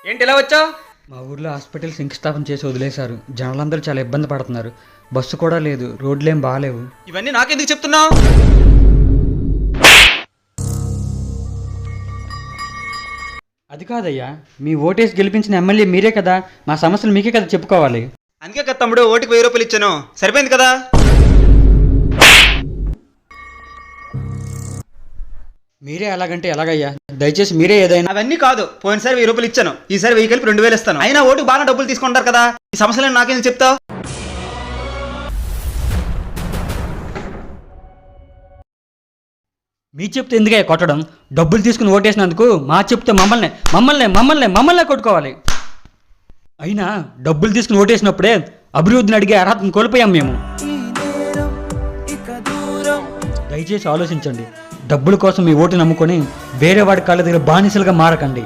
ఏంటి ఇలా వచ్చావు? మా ఊర్లో హాస్పిటల్ శంకుస్థాపన చేసి వదిలేశారు. జనాలందరూ చాలా ఇబ్బంది పడుతున్నారు. బస్సు కూడా లేదు, రోడ్లేం బాగాలేవు. ఇవన్నీ నాకెందుకు చెప్తున్నావు? అది కాదయ్యా, మీ ఓటేసి గెలిపించిన ఎమ్మెల్యే మీరే కదా, మా సమస్యలు మీకే కదా చెప్పుకోవాలి. అందుకే కదా తమ్ముడు ఓటుకి 1000 రూపాయలు ఇచ్చాను, సరిపోయింది కదా. మీరే అలాగంటే ఎలాగయ్యా? దయచేసి మీరే ఏదైనా. అవన్నీ కాదు, పోయినసారి 1000 రూపాయలు ఇచ్చాను, ఈసారి 1000 కలిపి 2000 ఇస్తాను. అయినా ఓటుకు బాగా డబ్బులు తీసుకుంటారు కదా, ఈ సమస్యలను నాకెందుకు చెప్తావు? మీ చెప్తే ఎందుకే కొట్టడం? డబ్బులు తీసుకుని ఓటేసినందుకు మా చెప్తే మమ్మల్ని కొట్టుకోవాలి. అయినా డబ్బులు తీసుకుని ఓటేసినప్పుడే అభివృద్ధిని అడిగే అర్హతను కోల్పోయాం మేము. దయచేసి ఆలోచించండి. డబ్బుల కోసం మీ ఓటు నమ్ముకొని వేరే వాడి కాళ్ళ దగ్గర బానిసలుగా మారకండి.